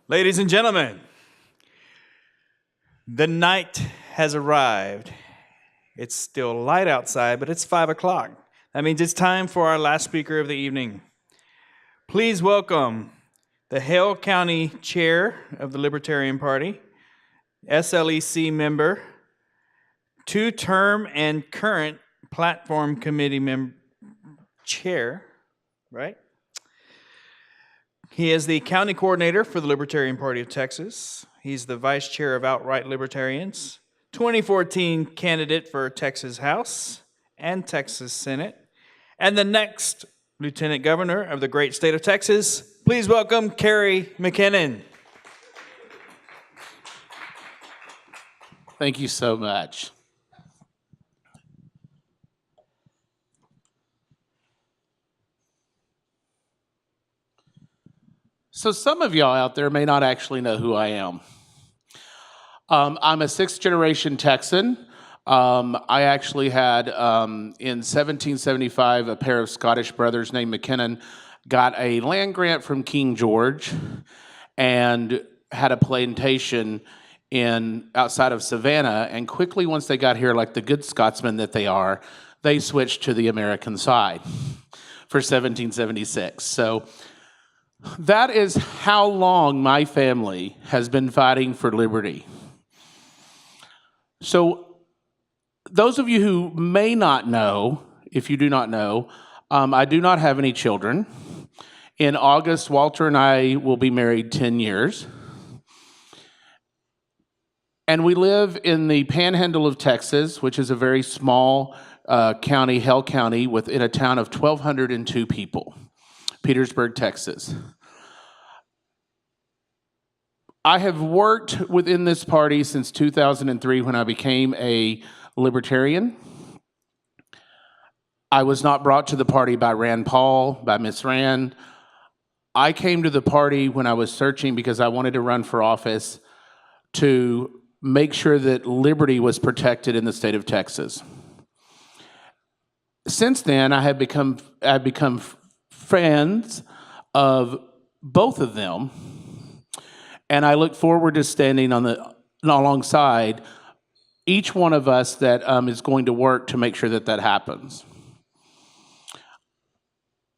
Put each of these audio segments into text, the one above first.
Ladies and gentlemen, the night has arrived. It's still light outside, but it's 5 o'clock. That means it's time for our last speaker of the evening. Please welcome the Hale County Chair of the Libertarian Party, SLEC member, two-term and current Platform Committee chair, right? He is the county coordinator for the Libertarian Party of Texas. He's the vice chair of Outright Libertarians, 2014 candidate for Texas House and Texas Senate, and the next lieutenant governor of the great state of Texas. Please welcome Kerry McKinnon. Thank you so much. So some of y'all out there may not actually know who I am. I'm a sixth-generation Texan. I actually had, in 1775, a pair of Scottish brothers named McKinnon got a land grant from King George and had a plantation outside of Savannah. And quickly, once they got here, like the good Scotsmen that they are, they switched to the American side for 1776. So that is how long my family has been fighting for liberty. So those of you who may not know, if you do not know, I do not have any children. In August, Walter and I will be married 10 years. And we live in the panhandle of Texas, which is a very small county, Hale County, within a town of 1,202 people, Petersburg, Texas. I have worked within this party since 2003 when I became a Libertarian. I was not brought to the party by Rand Paul, by Miss Rand. I came to the party when I was searching because I wanted to run for office to make sure that liberty was protected in the state of Texas. Since then, I've become friends of both of them, and I look forward to standing alongside each one of us that is going to work to make sure that that happens.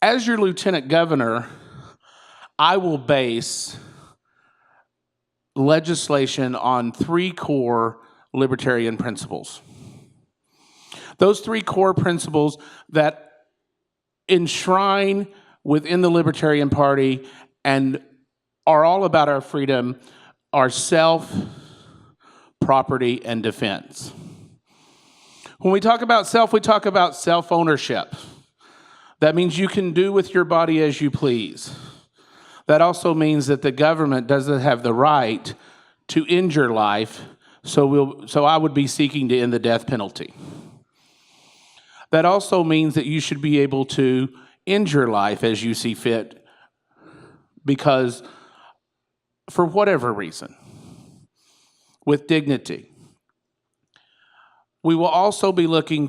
As your lieutenant governor, I will base legislation on three core libertarian principles. Those three core principles that enshrine within the Libertarian Party and are all about our freedom are self, property, and defense. When we talk about self, we talk about self-ownership. That means you can do with your body as you please. That also means that the government doesn't have the right to end your life, so I would be seeking to end the death penalty. That also means that you should be able to end your life as you see fit, because for whatever reason, with dignity. We will also be looking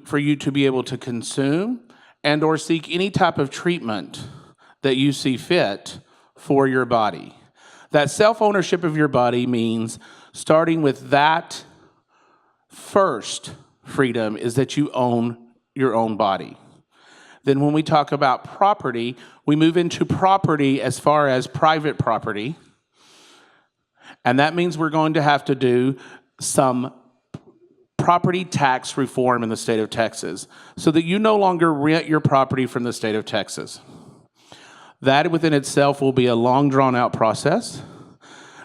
for you to be able to consume and or seek any type of treatment that you see fit for your body. That self-ownership of your body means starting with that first freedom is that you own your own body. Then when we talk about property, we move into property as far as private property. And that means we're going to have to do some property tax reform in the state of Texas so that you no longer rent your property from the state of Texas. That within itself will be a long drawn-out process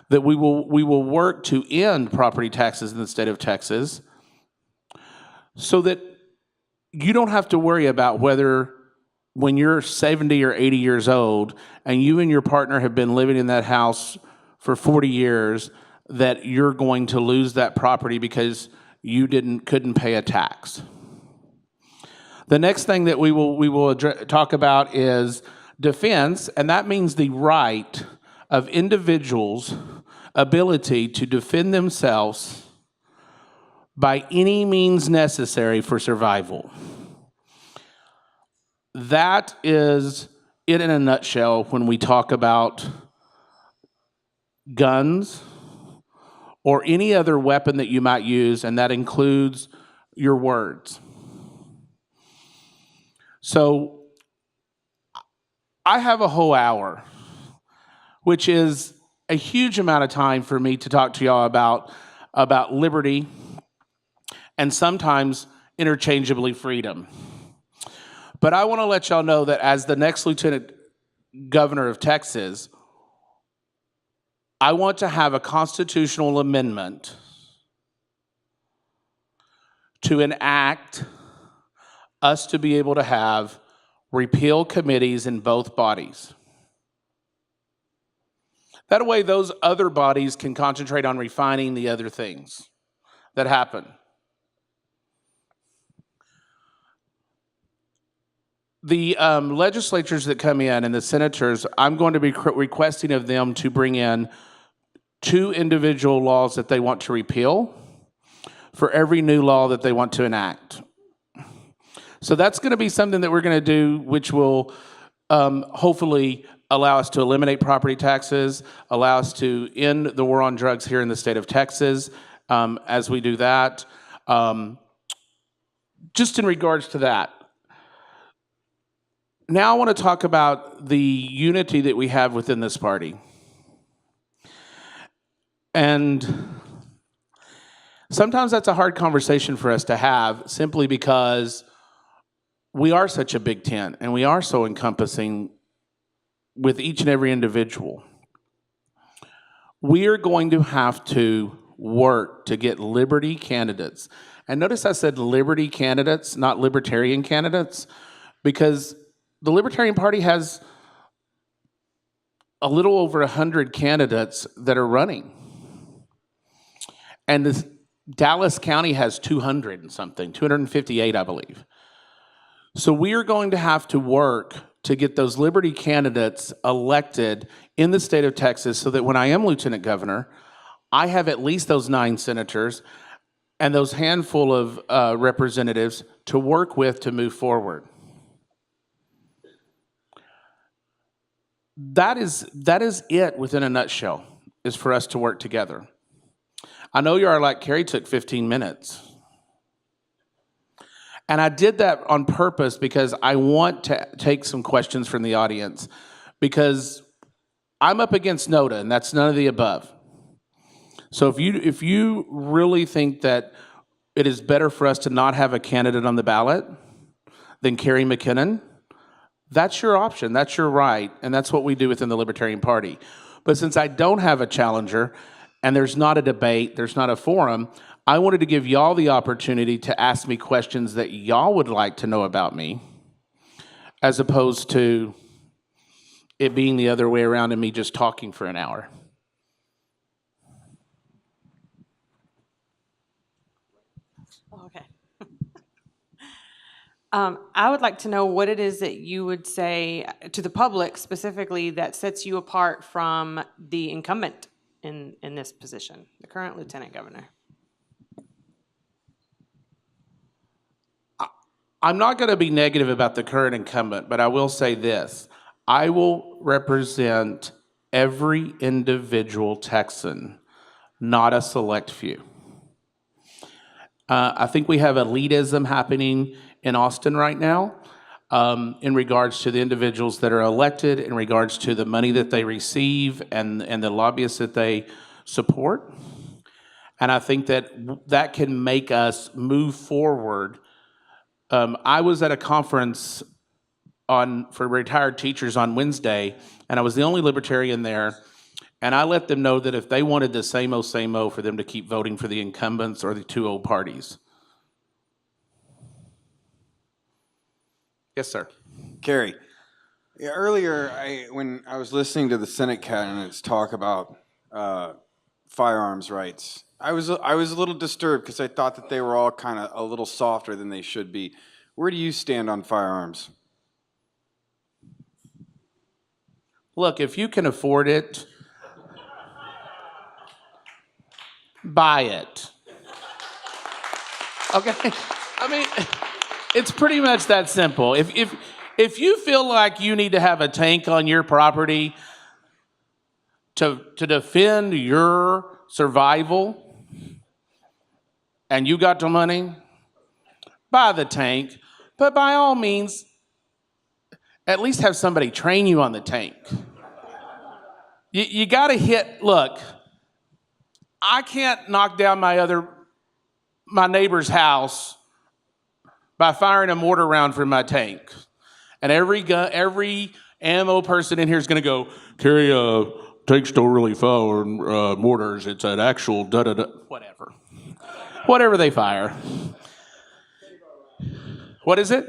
that we will work to end property taxes in the state of Texas so that you don't have to worry about whether when you're 70 or 80 years old and you and your partner have been living in that house for 40 years that you're going to lose that property because you couldn't pay a tax. The next thing that we will talk about is defense, and that means the right of individuals' ability to defend themselves by any means necessary for survival. That is it in a nutshell when we talk about guns, or any other weapon that you might use, and that includes your words. So I have a whole hour, which is a huge amount of time for me to talk to y'all about liberty and sometimes interchangeably freedom. But I want to let y'all know that as the next Lieutenant Governor of Texas, I want to have a constitutional amendment to enact us to be able to have repeal committees in both bodies. That way, those other bodies can concentrate on refining the other things that happen. The legislatures that come in and the senators, I'm going to be requesting of them to bring in 2 individual laws that they want to repeal for every new law that they want to enact. So that's going to be something that we're going to do, which will hopefully allow us to eliminate property taxes, allow us to end the war on drugs here in the state of Texas as we do that. Just in regards to that. Now I want to talk about the unity that we have within this party. And sometimes that's a hard conversation for us to have simply because we are such a big tent and we are so encompassing with each and every individual. We are going to have to work to get liberty candidates. And notice I said liberty candidates, not libertarian candidates, because the Libertarian Party has a little over 100 candidates that are running. And Dallas County has 200 and something, 258, I believe. So we are going to have to work to get those liberty candidates elected in the state of Texas so that when I am lieutenant governor, I have at least those 9 senators and those handful of representatives to work with to move forward. That is it within a nutshell, is for us to work together. I know you are like, Kerry took 15 minutes. And I did that on purpose because I want to take some questions from the audience, because I'm up against NOTA, and that's none of the above. So if you really think that it is better for us to not have a candidate on the ballot than Kerry McKinnon, that's your option, that's your right, and that's what we do within the Libertarian Party. But since I don't have a challenger, and there's not a debate, there's not a forum, I wanted to give y'all the opportunity to ask me questions that y'all would like to know about me, as opposed to it being the other way around and me just talking for an hour. Okay. I would like to know what it is that you would say to the public specifically that sets you apart from the incumbent in this position, the current lieutenant governor. I'm not going to be negative about the current incumbent, but I will say this. I will represent every individual Texan, not a select few. I think we have elitism happening in Austin right now in regards to the individuals that are elected, in regards to the money that they receive and the lobbyists that they support. And I think that can make us move forward. I was at a conference for retired teachers on Wednesday, and I was the only libertarian there. And I let them know that if they wanted the same old for them to keep voting for the incumbents or the 2 old parties. Yes, sir. Kerry, earlier when I was listening to the Senate candidates talk about firearms rights, I was a little disturbed because I thought that they were all kind of a little softer than they should be. Where do you stand on firearms? Look, if you can afford it, buy it. Okay? I mean, it's pretty much that simple. If you feel like you need to have a tank on your property, to defend your survival and you got the money, buy the tank. But by all means, at least have somebody train you on the tank. You got to look, I can't knock down my neighbor's house by firing a mortar round from my tank. And every ammo person in here is going to go, Kerry, tanks don't really fire mortars. It's an actual da-da-da, whatever. Whatever they fire. What is it?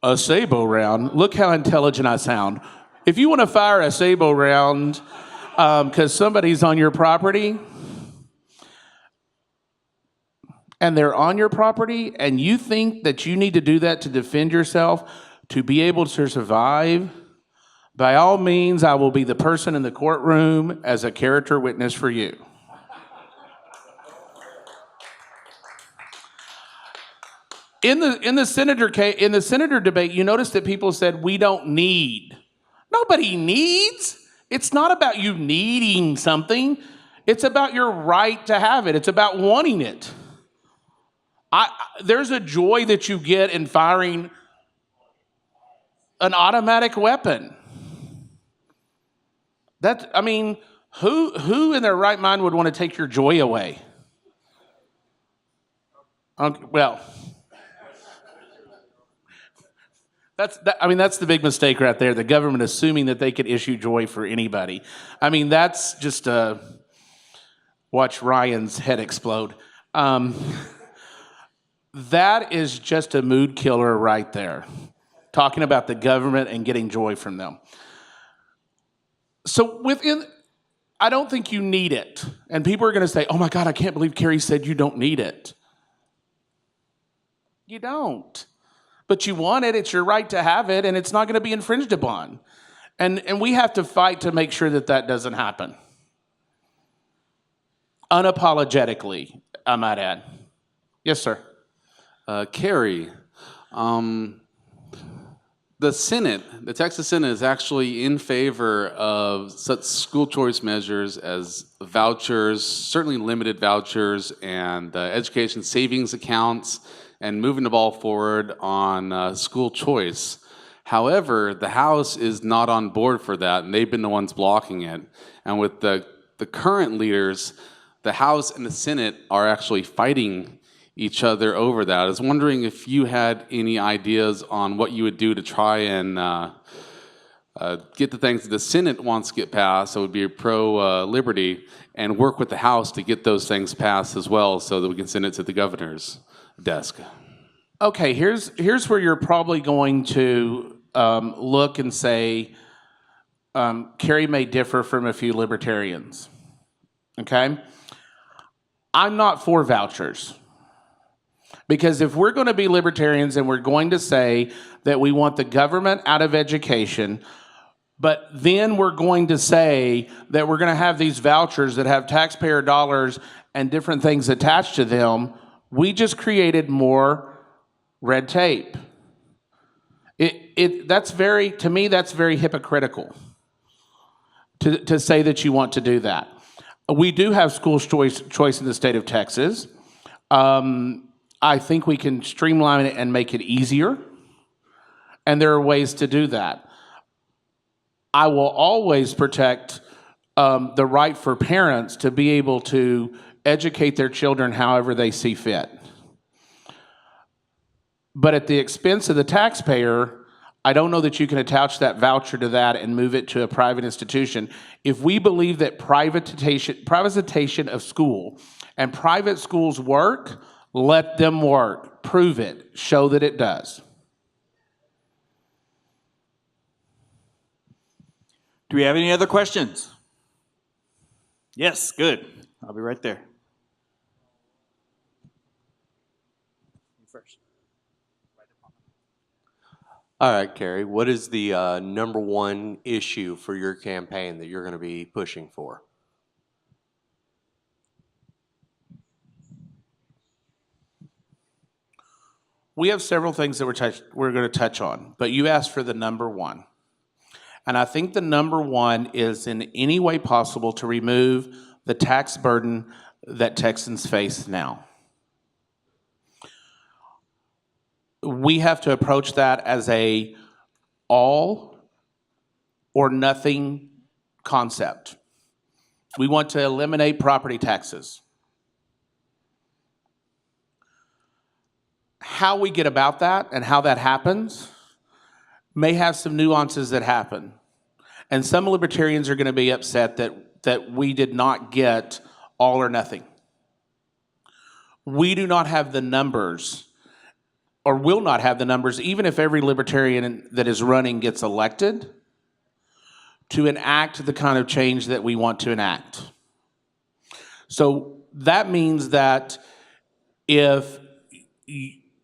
A sabot round. Look how intelligent I sound. If you want to fire a sabot round because somebody's on your property, and they're on your property, and you think that you need to do that to defend yourself, to be able to survive, by all means, I will be the person in the courtroom as a character witness for you. In the senator debate, you notice that people said we don't need. Nobody needs. It's not about you needing something. It's about your right to have it. It's about wanting it. There's a joy that you get in firing an automatic weapon. Who in their right mind would want to take your joy away? Well, that's the big mistake right there. The government assuming that they could issue joy for anybody. That's just watch Ryan's head explode. That is just a mood killer right there. Talking about the government and getting joy from them. So I don't think you need it. And people are going to say, oh my God, I can't believe Kerry said you don't need it. You don't. But you want it, it's your right to have it, and it's not going to be infringed upon. And we have to fight to make sure that doesn't happen. Unapologetically, I might add. Yes, sir. Kerry, the Texas Senate is actually in favor of such school choice measures as vouchers, certainly limited vouchers, and education savings accounts, and moving the ball forward on school choice. However, the House is not on board for that, and they've been the ones blocking it. And with the current leaders, the House and the Senate are actually fighting each other over that. I was wondering if you had any ideas on what you would do to try and get the things that the Senate wants to get passed, so it would be pro-liberty, and work with the House to get those things passed as well so that we can send it to the governor's desk. Okay, here's where you're probably going to look and say, Kerry may differ from a few libertarians. Okay? I'm not for vouchers. Because if we're going to be libertarians and we're going to say that we want the government out of education, but then we're going to say that we're going to have these vouchers that have taxpayer dollars and different things attached to them, we just created more red tape. To me, that's very hypocritical to say that you want to do that. We do have school choice in the state of Texas. I think we can streamline it and make it easier. And there are ways to do that. I will always protect the right for parents to be able to educate their children however they see fit. But at the expense of the taxpayer, I don't know that you can attach that voucher to that and move it to a private institution. If we believe that privatization of school and private schools work, let them work. Prove it. Show that it does. Do we have any other questions? Yes, good. I'll be right there. You first. All right, Kerry, what is the number one issue for your campaign that you're going to be pushing for? We have several things that we're going to touch on, but you asked for the number one. And I think the number one is in any way possible to remove the tax burden that Texans face now. We have to approach that as a all or nothing concept. We want to eliminate property taxes. How we get about that and how that happens may have some nuances that happen. And some libertarians are going to be upset that we did not get all or nothing. We do not have the numbers, or will not have the numbers, even if every libertarian that is running gets elected, to enact the kind of change that we want to enact. So that means that if,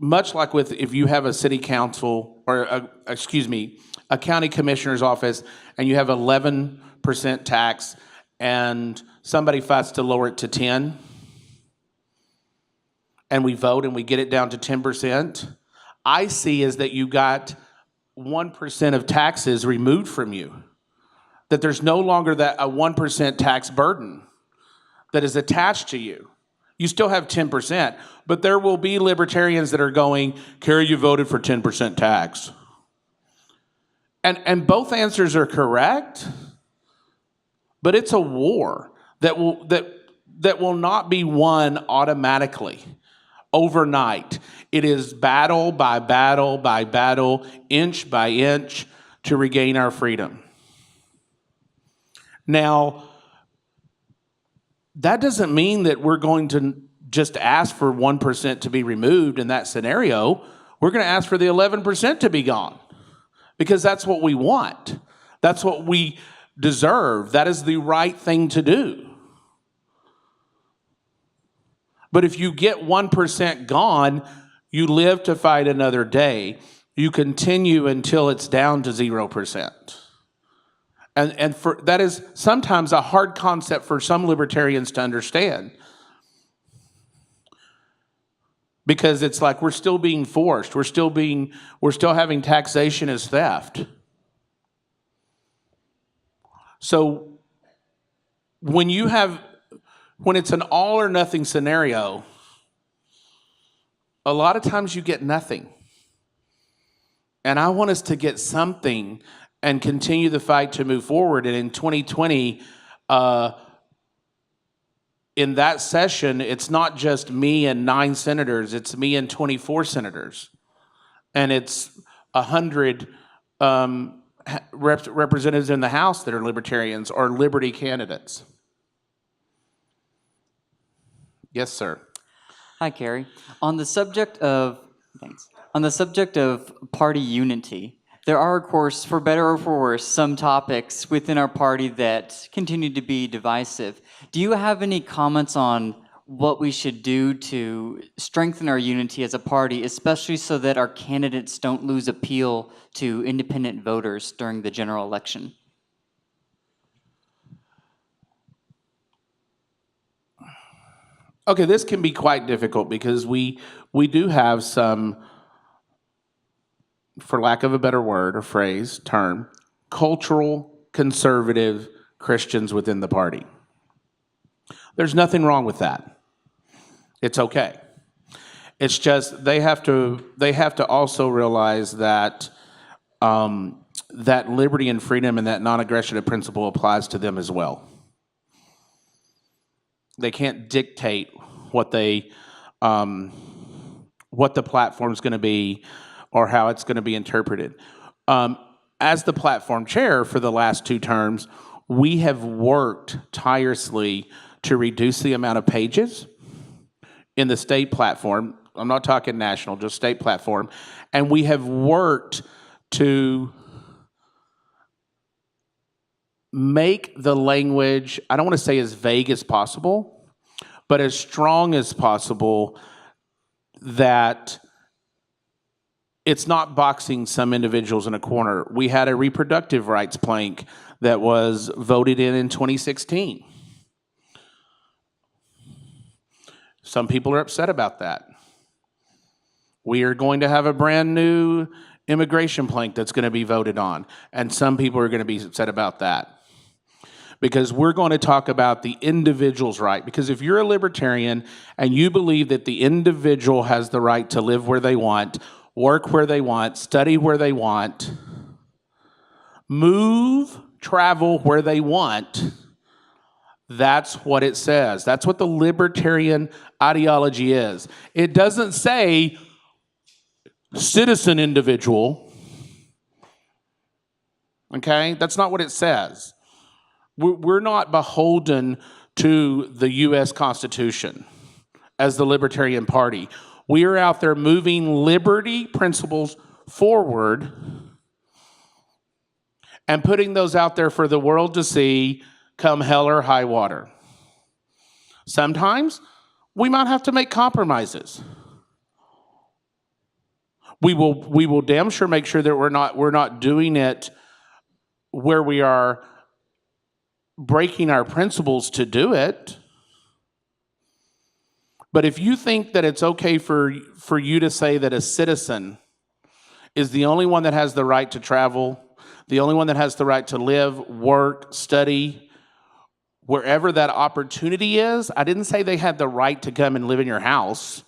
much like if you have a city council, or a county commissioner's office, and you have 11% tax, and somebody fights to lower it to 10, and we vote and we get it down to 10%, I see is that you got 1% of taxes removed from you. That there's no longer that a 1% tax burden that is attached to you. You still have 10%, but there will be libertarians that are going, Kerry, you voted for 10% tax. And both answers are correct, but it's a war that will not be won automatically, overnight. It is battle by battle by battle, inch by inch, to regain our freedom. Now, that doesn't mean that we're going to just ask for 1% to be removed in that scenario. We're going to ask for the 11% to be gone, because that's what we want. That's what we deserve. That is the right thing to do. But if you get 1% gone, you live to fight another day. You continue until it's down to 0%. And that is sometimes a hard concept for some libertarians to understand. Because it's like we're still being forced. We're still having taxation as theft. So when it's an all or nothing scenario, a lot of times you get nothing. And I want us to get something and continue the fight to move forward. And in 2020, in that session, it's not just me and 9 senators, it's me and 24 senators. And it's 100 representatives in the House that are libertarians or liberty candidates. Yes, sir. Hi, Kerry. On the subject of party unity, there are, of course, for better or for worse, some topics within our party that continue to be divisive. Do you have any comments on what we should do to strengthen our unity as a party, especially so that our candidates don't lose appeal to independent voters during the general election? Okay, this can be quite difficult because we do have some, for lack of a better word or phrase, term, cultural conservative Christians within the party. There's nothing wrong with that. It's okay. It's just they have to also realize that that liberty and freedom and that non-aggression principle applies to them as well. They can't dictate what the platform's going to be or how it's going to be interpreted. As the platform chair for the last 2 terms, we have worked tirelessly to reduce the amount of pages in the state platform. I'm not talking national, just state platform. And we have worked to make the language, I don't want to say as vague as possible, but as strong as possible, that it's not boxing some individuals in a corner. We had a reproductive rights plank that was voted in 2016. Some people are upset about that. We are going to have a brand new immigration plank that's going to be voted on. And some people are going to be upset about that. Because we're going to talk about the individual's right. Because if you're a libertarian and you believe that the individual has the right to live where they want, work where they want, study where they want, move, travel where they want, that's what it says. That's what the libertarian ideology is. It doesn't say citizen individual. Okay? That's not what it says. We're not beholden to the U.S. Constitution as the Libertarian Party. We are out there moving liberty principles forward and putting those out there for the world to see come hell or high water. Sometimes we might have to make compromises. We will damn sure make sure that we're not doing it where we are breaking our principles to do it. But if you think that it's okay for you to say that a citizen is the only one that has the right to travel, the only one that has the right to live, work, study, wherever that opportunity is, I didn't say they had the right to come and live in your house,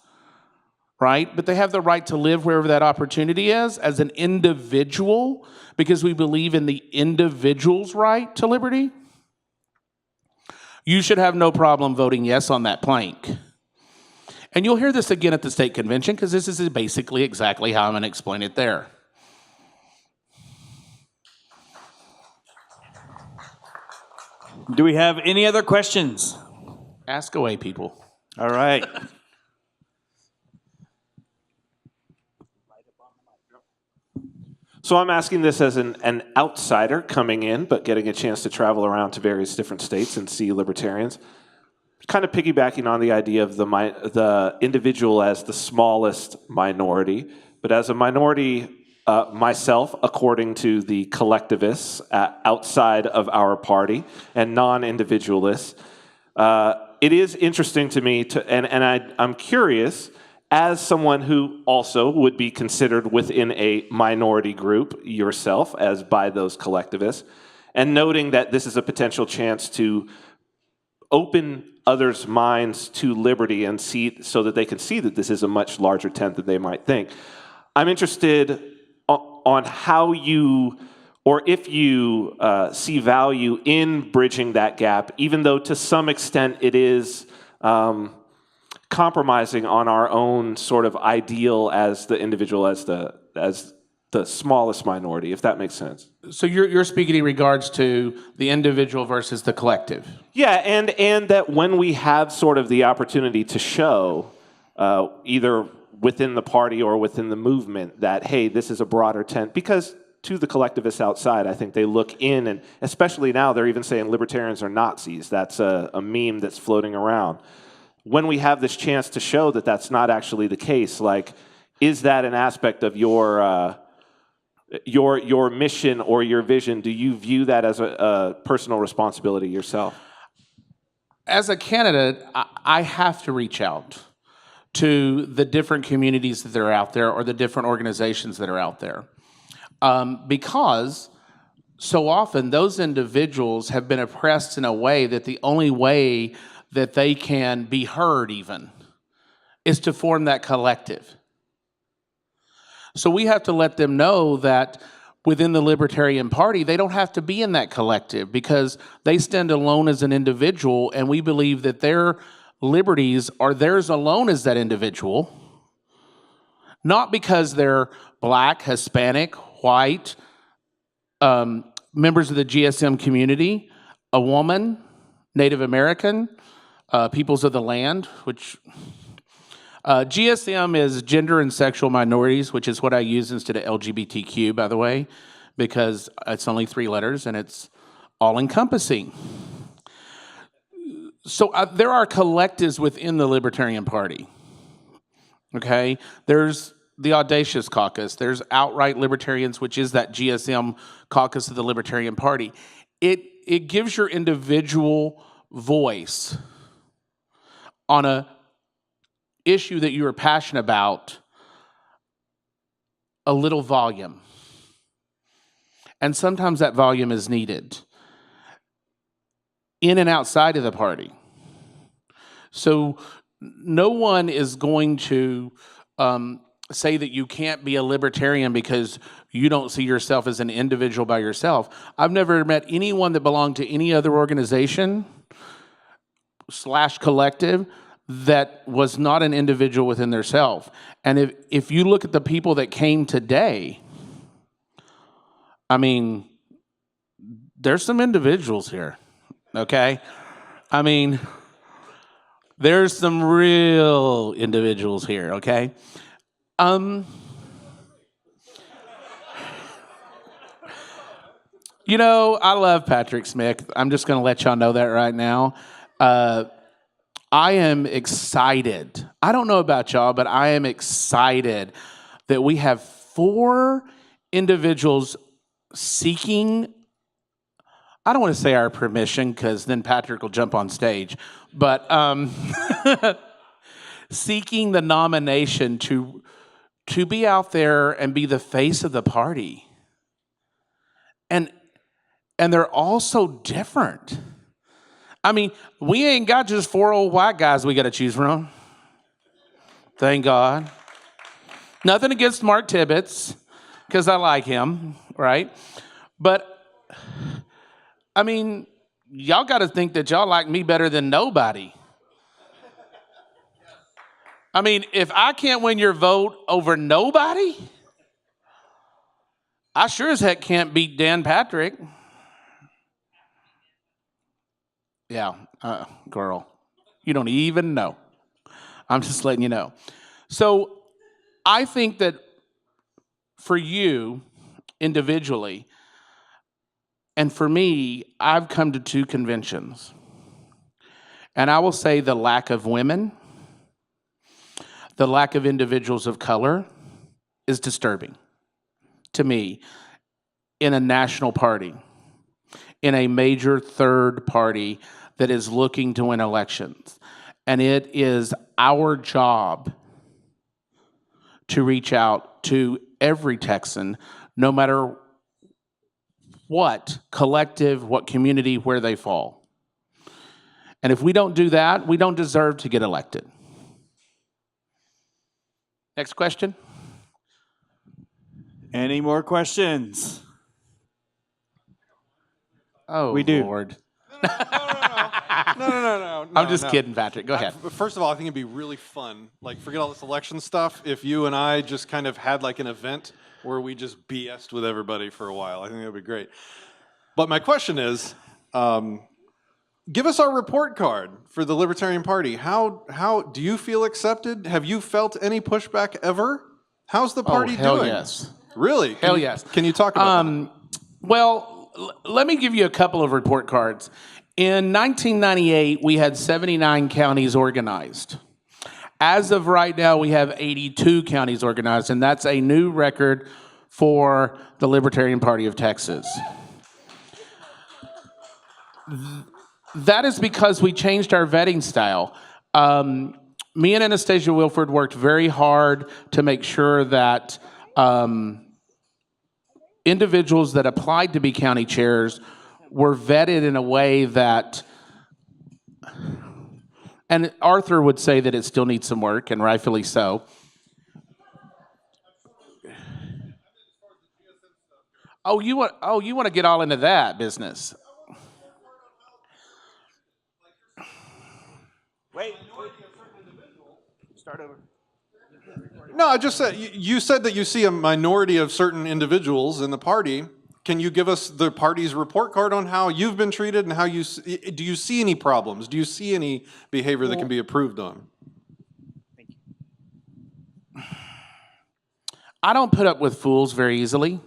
right? But they have the right to live wherever that opportunity is as an individual, because we believe in the individual's right to liberty. You should have no problem voting yes on that plank. And you'll hear this again at the state convention, because this is basically exactly how I'm going to explain it there. Do we have any other questions? Ask away, people. All right. So I'm asking this as an outsider coming in, but getting a chance to travel around to various different states and see libertarians. Kind of piggybacking on the idea of the individual as the smallest minority, but as a minority myself, according to the collectivists outside of our party and non-individualists, it is interesting to me I'm curious, as someone who also would be considered within a minority group yourself, as by those collectivists, and noting that this is a potential chance to open others' minds to liberty and see, so that they can see that this is a much larger tent than they might think. I'm interested on how you, or if you see value in bridging that gap, even though to some extent it is compromising on our own sort of ideal as the individual, as the smallest minority, if that makes sense. So you're speaking in regards to the individual versus the collective. Yeah, and that when we have sort of the opportunity to show, either within the party or within the movement, that, hey, this is a broader tent, because to the collectivists outside, I think they look in, and especially now they're even saying libertarians are Nazis. That's a meme that's floating around. When we have this chance to show that that's not actually the case, like, is that an aspect of your mission or your vision? Do you view that as a personal responsibility yourself? As a candidate, I have to reach out to the different communities that are out there, or the different organizations that are out there. Because so often those individuals have been oppressed in a way that the only way that they can be heard even is to form that collective. So we have to let them know that within the Libertarian Party, they don't have to be in that collective, because they stand alone as an individual, and we believe that their liberties are theirs alone as that individual, not because they're black, Hispanic, white, members of the GSM community, a woman, Native American, peoples of the land, which GSM is gender and sexual minorities, which is what I use instead of LGBTQ, by the way, because it's only 3 letters and it's all-encompassing. So there are collectives within the Libertarian Party, okay? There's the Audacious Caucus. There's Outright Libertarians, which is that GSM caucus of the Libertarian Party. It gives your individual voice on a issue that you are passionate about a little volume. And sometimes that volume is needed in and outside of the party. So no one is going to say that you can't be a libertarian because you don't see yourself as an individual by yourself. I've never met anyone that belonged to any other organization / collective that was not an individual within their self. And if you look at the people that came today, I mean, there's some individuals here, okay? I mean, there's some real individuals here, okay? You know, I love Patrick Smith. I'm just going to let y'all know that right now. I am excited. I don't know about y'all, but I am excited that we have 4 individuals seeking, I don't want to say our permission because then Patrick will jump on stage, but seeking the nomination to be out there and be the face of the party. And they're all so different. I mean, we ain't got just 4 old white guys we got to choose from. Thank God. Nothing against Mark Tibbetts, because I like him, right? But, I mean, y'all got to think that y'all like me better than nobody. I mean, if I can't win your vote over nobody, I sure as heck can't beat Dan Patrick. Yeah, girl, you don't even know. I'm just letting you know. So I think that for you individually, and for me, I've come to 2 conventions. And I will say the lack of women, the lack of individuals of color is disturbing to me in a national party, in a major third party that is looking to win elections. And it is our job to reach out to every Texan, no matter what collective, what community, where they fall. And if we don't do that, we don't deserve to get elected. Next question. Any more questions? Oh, We do. Lord. No. I'm just kidding, Patrick. Go ahead. First of all, I think it'd be really fun. Like, forget all this election stuff. If you and I just kind of had like an event where we just BS'd with everybody for a while, I think that'd be great. But my question is, give us our report card for the Libertarian Party. How do you feel accepted? Have you felt any pushback ever? How's the party hell doing? Yes. Really? Hell yes. Can you talk about that? Well, let me give you a couple of report cards. In 1998, we had 79 counties organized. As of right now, we have 82 counties organized, and that's a new record for the Libertarian Party of Texas. That is because we changed our vetting style. Me and Anastasia Wilford worked very hard to make sure that individuals that applied to be county chairs were vetted in a way that, and Arthur would say that it still needs some work, and rightfully so. Oh, you want to get all into that business? Wait. Start over. No, I just said, you said that you see a minority of certain individuals in the party. Can you give us the party's report card on how you've been treated and how do you see any problems? Do you see any behavior that can be improved on? I don't put up with fools very easily.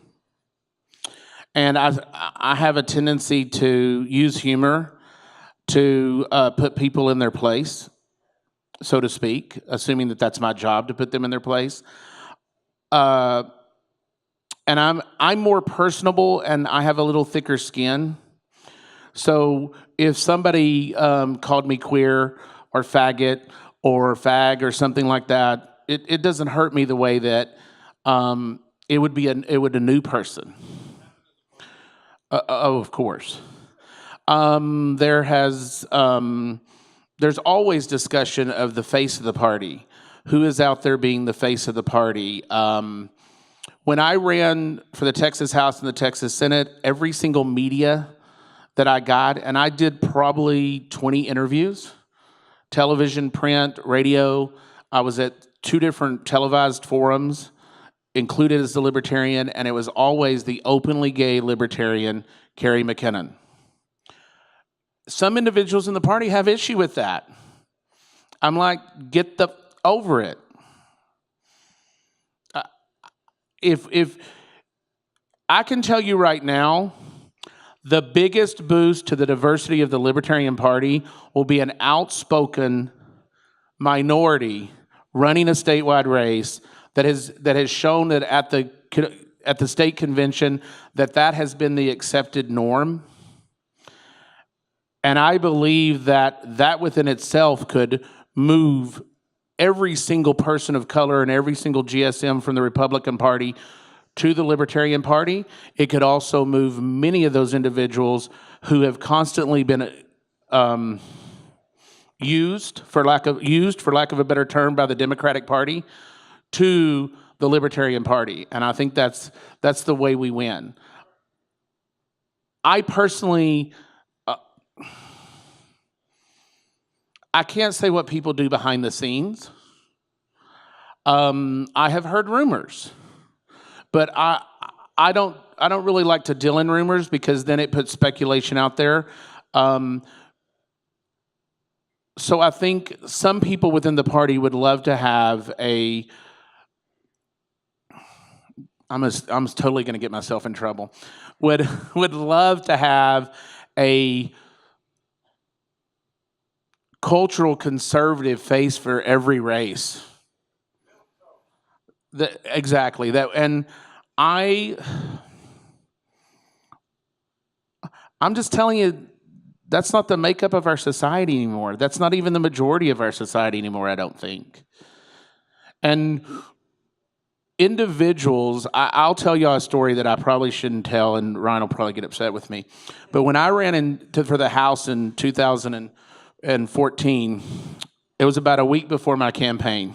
And I have a tendency to use humor to put people in their place, so to speak, assuming that that's my job to put them in their place. And I'm more personable, and I have a little thicker skin. So if somebody called me queer or faggot or fag or something like that, it doesn't hurt me the way that It would be a new person. Oh, of course. There's always discussion of the face of the party. Who is out there being the face of the party? When I ran for the Texas House and the Texas Senate, every single media that I got, and I did probably 20 interviews, television, print, radio. I was at 2 different televised forums, included as the Libertarian, and it was always the openly gay Libertarian, Kerry McKinnon. Some individuals in the party have issue with that. I'm like, get over it. If I can tell you right now, the biggest boost to the diversity of the Libertarian Party will be an outspoken minority running a statewide race that has shown that at the state convention that has been the accepted norm. And I believe that within itself could move every single person of color and every single GSM from the Republican Party to the Libertarian Party. It could also move many of those individuals who have constantly been used, for lack of a better term, by the Democratic Party to the Libertarian Party. And I think that's the way we win. I personally, I can't say what people do behind the scenes. I have heard rumors, but I don't really like to deal in rumors because then it puts speculation out there. So I think some people within the party would love to have I'm totally going to get myself in trouble. Would love to have a cultural conservative face for every race. Exactly that, and I'm just telling you, that's not the makeup of our society anymore. That's not even the majority of our society anymore, I don't think. And individuals, I'll tell you a story that I probably shouldn't tell, and Ryan will probably get upset with me. But when I ran for the House in 2014, it was about a week before my campaign.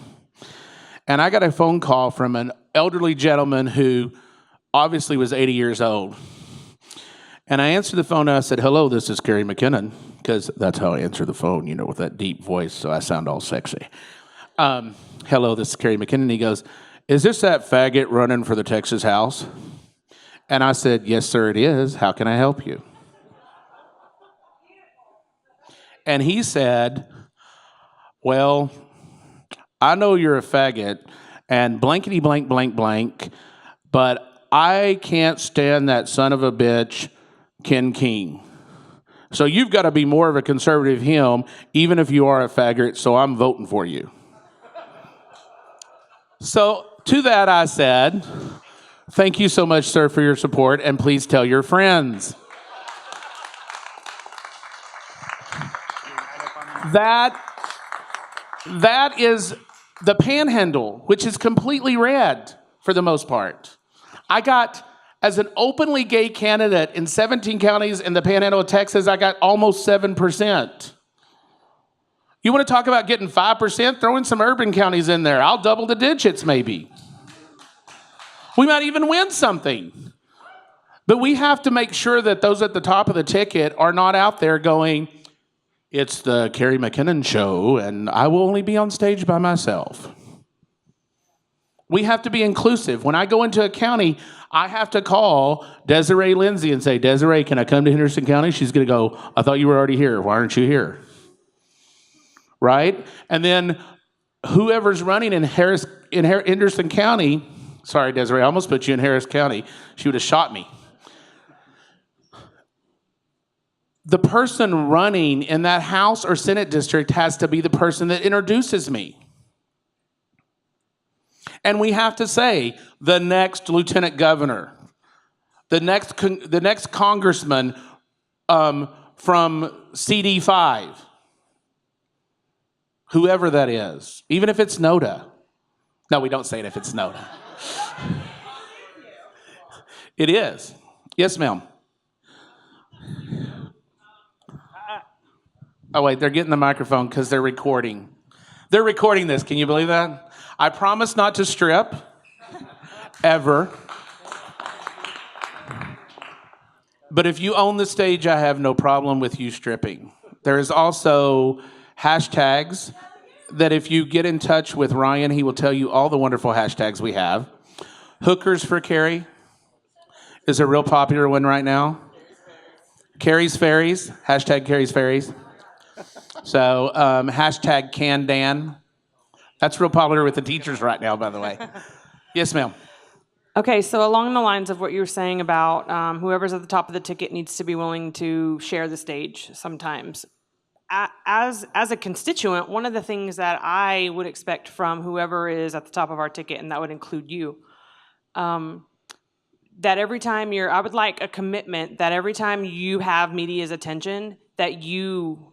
And I got a phone call from an elderly gentleman who obviously was 80 years old. And I answered the phone and I said, "Hello, this is Kerry McKinnon," because that's how I answer the phone, with that deep voice, so I sound all sexy. "Hello, this is Kerry McKinnon." He goes, "Is this that faggot running for the Texas House?" And I said, "Yes, sir, it is. How can I help you?" And he said, "Well, I know you're a faggot and blankety blank blank blank, but I can't stand that son of a bitch, Ken King. So you've got to be more of a conservative him, even if you are a faggot, so I'm voting for you." So to that I said, "Thank you so much, sir, for your support, and please tell your friends." That is the Panhandle, which is completely red for the most part. I got, as an openly gay candidate in 17 counties in the Panhandle of Texas, I got almost 7%. You want to talk about getting 5%? Throw in some urban counties in there. I'll double the digits maybe. We might even win something. But we have to make sure that those at the top of the ticket are not out there going, "It's the Kerry McKinnon show, and I will only be on stage by myself." We have to be inclusive. When I go into a county, I have to call Desiree Lindsay and say, "Desiree, can I come to Henderson County?" She's going to go, "I thought you were already here. Why aren't you here?" Right? And then whoever's running in Henderson County, sorry, Desiree, I almost put you in Harris County. She would have shot me. The person running in that House or Senate district has to be the person that introduces me. And we have to say, the next lieutenant governor, the next congressman from CD5, whoever that is, even if it's NODA. No, we don't say it if it's NODA. It is. Yes, ma'am. Oh, wait, they're getting the microphone because they're recording. They're recording this. Can you believe that? I promise not to strip, ever. But if you own the stage, I have no problem with you stripping. There is also hashtags that if you get in touch with Ryan, he will tell you all the wonderful hashtags we have. Hookers for Kerry is a real popular one right now. Kerry's Ferries, hashtag Kerry's Ferries. So hashtag CanDan. That's real popular with the teachers right now, by the way. Yes, ma'am. Okay, so along the lines of what you were saying about whoever's at the top of the ticket needs to be willing to share the stage sometimes. As a constituent, one of the things that I would expect from whoever is at the top of our ticket, and that would include you, that every time I would like a commitment that every time you have media's attention, that you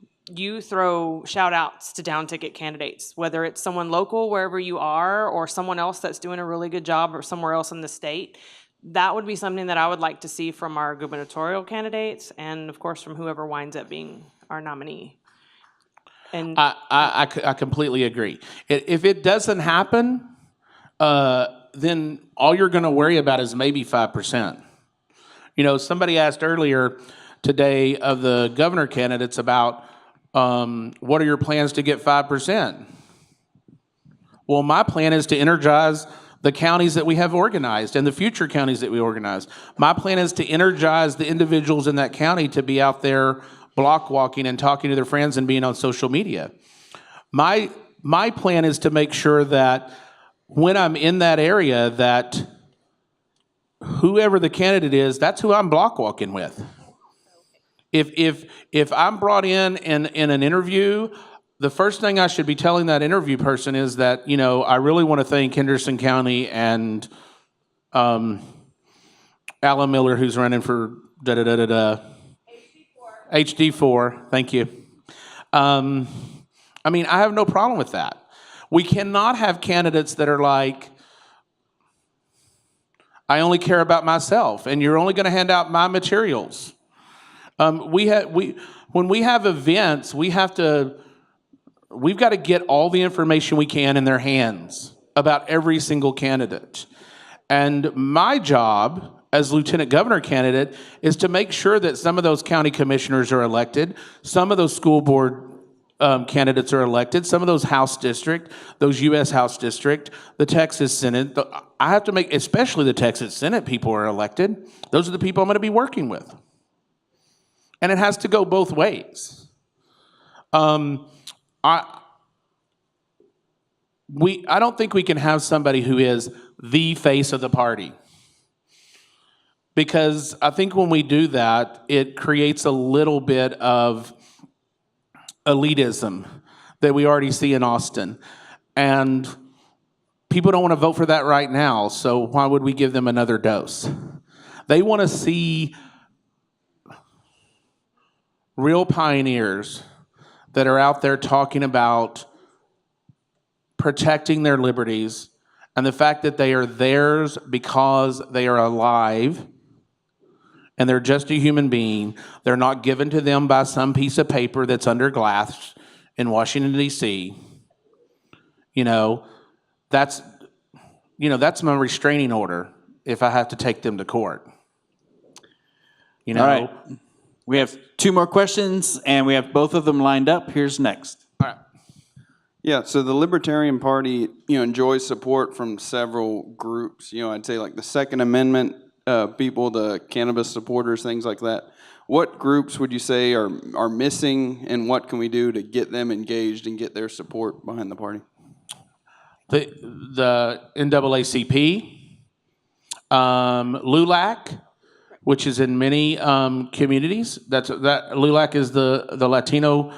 throw shout outs to down ticket candidates, whether it's someone local wherever you are or someone else that's doing a really good job or somewhere else in the state. That would be something that I would like to see from our gubernatorial candidates and of course from whoever winds up being our nominee. And I completely agree. If it doesn't happen, then all you're going to worry about is maybe 5%. You know, somebody asked earlier today of the governor candidates about what are your plans to get 5%? Well, my plan is to energize the counties that we have organized and the future counties that we organize. My plan is to energize the individuals in that county to be out there block walking and talking to their friends and being on social media. My plan is to make sure that when I'm in that area that whoever the candidate is, that's who I'm block walking with. If I'm brought in an interview, the first thing I should be telling that interview person is that, you know, I really want to thank Henderson County and Alan Miller, who's running for HD4. Thank you. I mean, I have no problem with that. We cannot have candidates that are like, I only care about myself, and you're only going to hand out my materials. When we have events, we've got to get all the information we can in their hands about every single candidate. And my job as lieutenant governor candidate is to make sure that some of those county commissioners are elected, some of those school board candidates are elected, some of those House district, those U.S. House district, the Texas Senate. I have to make, especially the Texas Senate people are elected. Those are the people I'm going to be working with. And it has to go both ways. I don't think we can have somebody who is the face of the party. Because I think when we do that, it creates a little bit of elitism that we already see in Austin. And people don't want to vote for that right now, so why would we give them another dose? They want to see real pioneers that are out there talking about protecting their liberties and the fact that they are theirs because they are alive and they're just a human being. They're not given to them by some piece of paper that's under glass in Washington, D.C. That's my restraining order if I have to take them to court. All right. We have 2 more questions, and we have both of them lined up. Here's next. All right. Yeah, so the Libertarian Party, enjoys support from several groups. I'd say like the Second Amendment people, the cannabis supporters, things like that. What groups would you say are missing, and what can we do to get them engaged and get their support behind the party? The NAACP, LULAC, which is in many communities. That LULAC is the Latino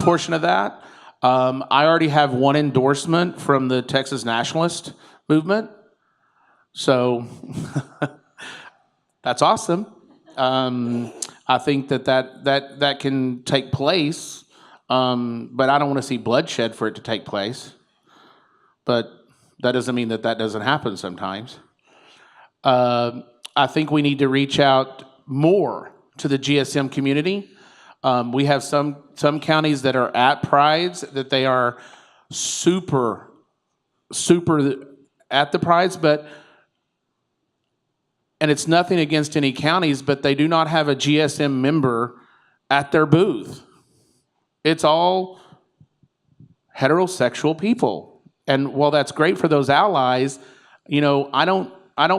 portion of that. I already have one endorsement from the Texas Nationalist Movement, so that's awesome. I think that can take place, but I don't want to see bloodshed for it to take place. But that doesn't mean that doesn't happen sometimes. I think we need to reach out more to the GSM community. We have some counties that are at prides that they are super at the prides, and it's nothing against any counties, but they do not have a GSM member at their booth. It's all heterosexual people. And while that's great for those allies, you know, I don't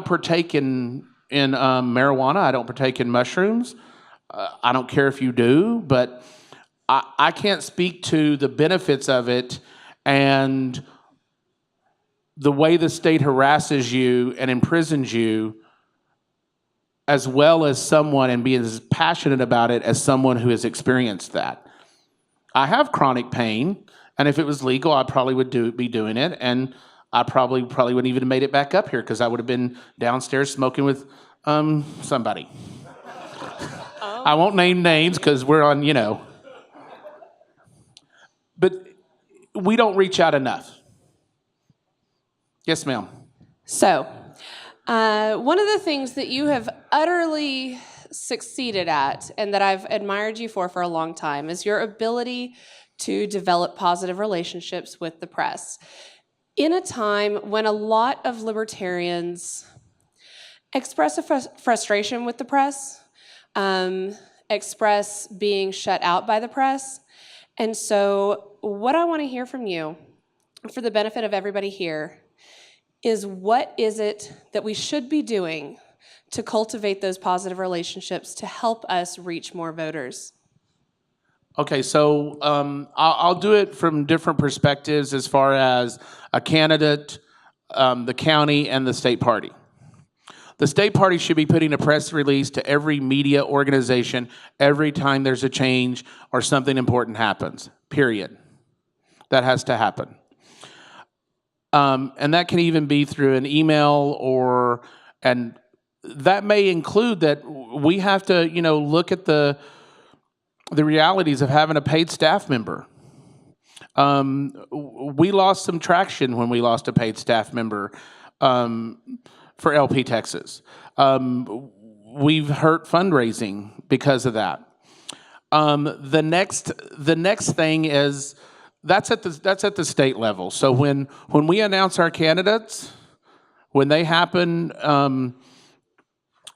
partake in marijuana. I don't partake in mushrooms. I don't care if you do, but I can't speak to the benefits of it and the way the state harasses you and imprisons you, as well as someone, and being as passionate about it as someone who has experienced that. I have chronic pain, and if it was legal, I probably would be doing it, and I probably wouldn't even have made it back up here because I would have been downstairs smoking with somebody. I won't name names because we're on, you know. But we don't reach out enough. Yes, ma'am. So, one of the things that you have utterly succeeded at, and that I've admired you for a long time, is your ability to develop positive relationships with the press. In a time when a lot of libertarians express a frustration with the press, express being shut out by the press. And so what I want to hear from you, for the benefit of everybody here, is what is it that we should be doing to cultivate those positive relationships to help us reach more voters? Okay, so I'll do it from different perspectives as far as a candidate, the county, and the state party. The state party should be putting a press release to every media organization every time there's a change or something important happens, period. That has to happen. And that can even be through an email and that may include that we have to, you know, look at the realities of having a paid staff member. We lost some traction when we lost a paid staff member for LP Texas. We've hurt fundraising because of that. The next thing is that's at the state level. So when we announce our candidates, when they happen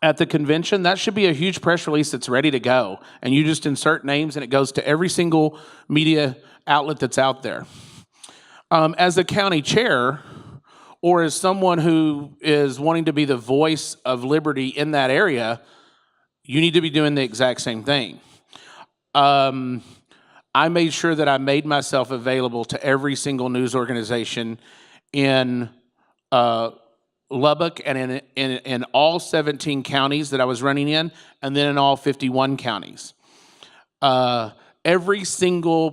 at the convention, that should be a huge press release that's ready to go. And you just insert names and it goes to every single media outlet that's out there. As a county chair, or as someone who is wanting to be the voice of liberty in that area, you need to be doing the exact same thing. I made sure that I made myself available to every single news organization in Lubbock and in all 17 counties that I was running in, and then in all 51 counties. Every single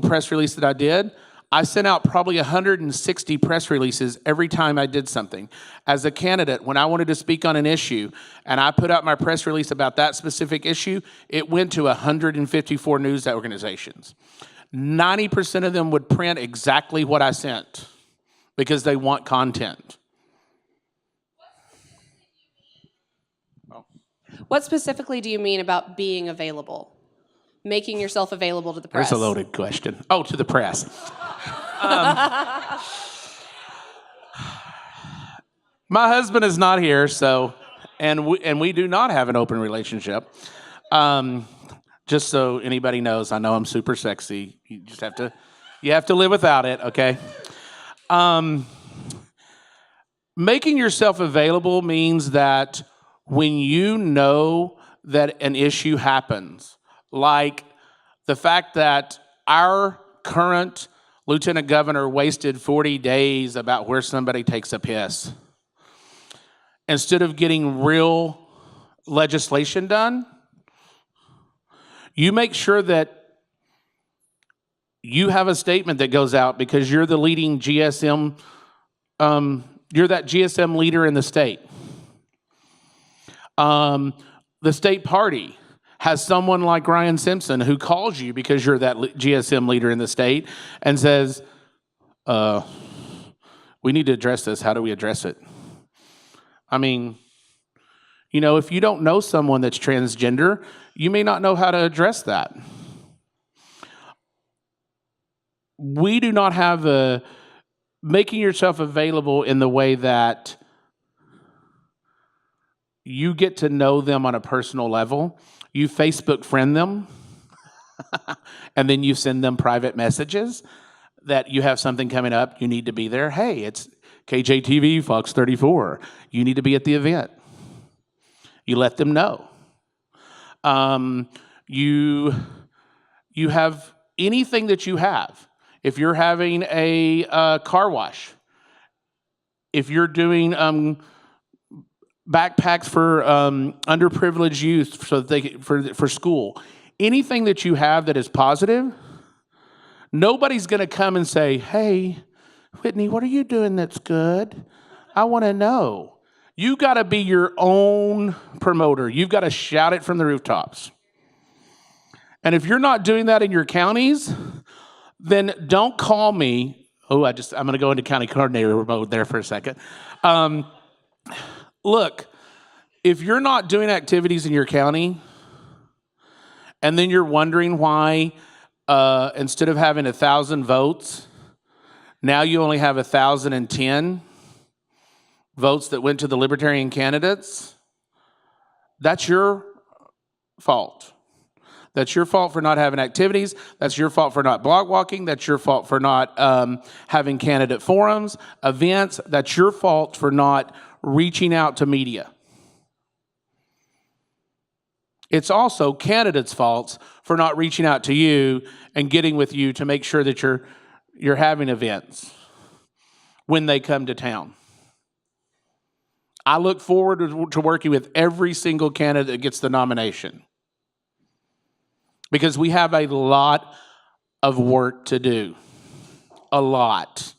press release that I did, I sent out probably 160 press releases every time I did something. As a candidate, when I wanted to speak on an issue and I put out my press release about that specific issue, it went to 154 news organizations. 90% of them would print exactly what I sent because they want content. What specifically do you mean about being available? Making yourself available to the press? There's a loaded question. Oh, to the press. My husband is not here, so and we do not have an open relationship. Just so anybody knows, I know I'm super sexy. You just have to live without it, okay? Making yourself available means that when you know that an issue happens, like the fact that our current lieutenant governor wasted 40 days about where somebody takes a piss. Instead of getting real legislation done, you make sure that you have a statement that goes out because you're the leading GSM, you're that GSM leader in the state. The state party has someone like Ryan Simpson who calls you because you're that GSM leader in the state and says, we need to address this. How do we address it? I mean, you know, if you don't know someone that's transgender, you may not know how to address that. We do not have making yourself available in the way that you get to know them on a personal level. You Facebook friend them, and then you send them private messages that you have something coming up, you need to be there. Hey, it's KJTV, Fox 34. You need to be at the event. You let them know. You have anything that you have. If you're having a car wash, if you're doing backpacks for underprivileged youth so that they for school, anything that you have that is positive, nobody's going to come and say, "Hey, Whitney, what are you doing that's good? I want to know." You got to be your own promoter. You've got to shout it from the rooftops. And if you're not doing that in your counties, then don't call me. Oh, I'm going to go into county coordinator mode there for a second. Look, if you're not doing activities in your county, and then you're wondering why instead of having 1,000 votes, now you only have 1,010 votes that went to the Libertarian candidates, that's your fault. That's your fault for not having activities. That's your fault for not blog walking. That's your fault for not having candidate forums, events. That's your fault for not reaching out to media. It's also candidates' faults for not reaching out to you and getting with you to make sure that you're having events when they come to town. I look forward to working with every single candidate that gets the nomination because we have a lot of work to do. A lot.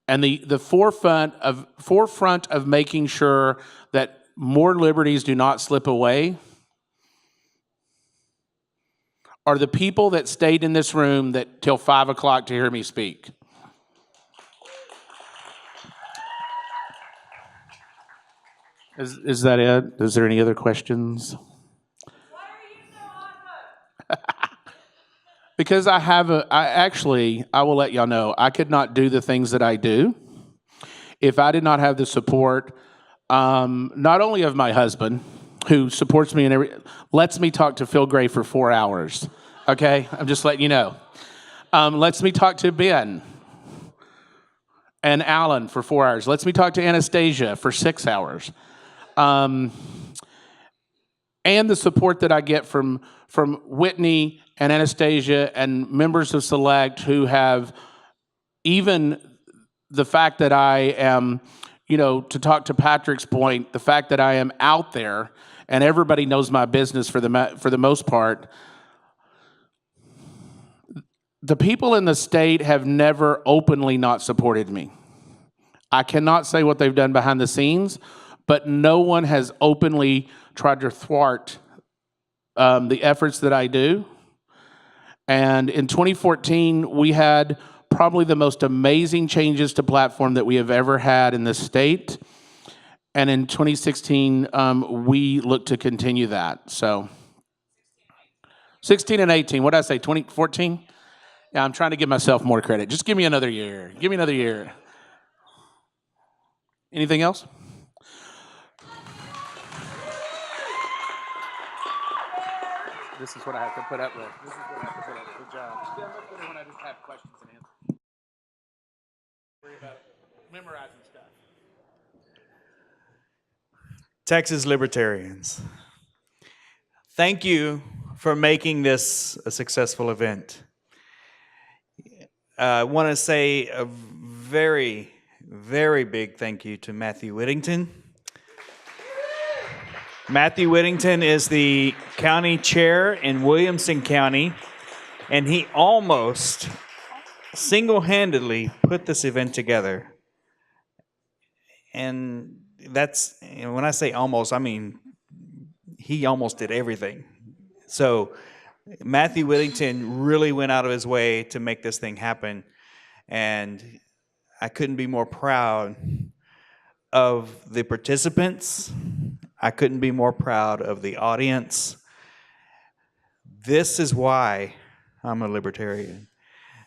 And the forefront of making sure that more liberties do not slip away are the people that stayed in this room till 5 o'clock to hear me speak. Is that it? Is there any other questions? Why are you so awesome? Because I will let y'all know, I could not do the things that I do if I did not have the support, not only of my husband, who supports me and lets me talk to Phil Gray for 4 hours. Okay, I'm just letting you know. Lets me talk to Ben and Alan for 4 hours. Lets me talk to Anastasia for 6 hours. And the support that I get from Whitney and Anastasia and members of Select who have even the fact that I am, to talk to Patrick's point, the fact that I am out there and everybody knows my business for the most part. The people in the state have never openly not supported me. I cannot say what they've done behind the scenes, but no one has openly tried to thwart the efforts that I do. And in 2014, we had probably the most amazing changes to platform that we have ever had in this state. And in 2016, we look to continue that. So 16 and 18, what did I say, 2014? Yeah, I'm trying to give myself more credit. Just give me another year. Give me another year. Anything else? This is what I have to put up with. This is what I have to put up with. Good job. Yeah, much better when I just have questions and answers. Worry about memorizing stuff. Texas Libertarians, thank you for making this a successful event. I want to say a very, very big thank you to Matthew Whittington. Matthew Whittington is the county chair in Williamson County, and he almost single-handedly put this event together. And that's, when I say almost, I mean he almost did everything. So Matthew Whittington really went out of his way to make this thing happen, and I couldn't be more proud of the participants. I couldn't be more proud of the audience. This is why I'm a libertarian.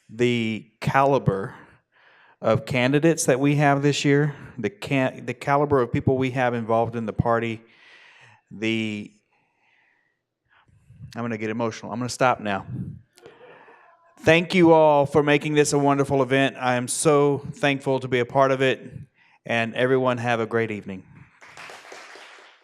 The caliber of candidates that we have this year, the caliber of people we have involved in the party, I'm going to get emotional. I'm going to stop now. Thank you all for making this a wonderful event. I am so thankful to be a part of it, and everyone have a great evening.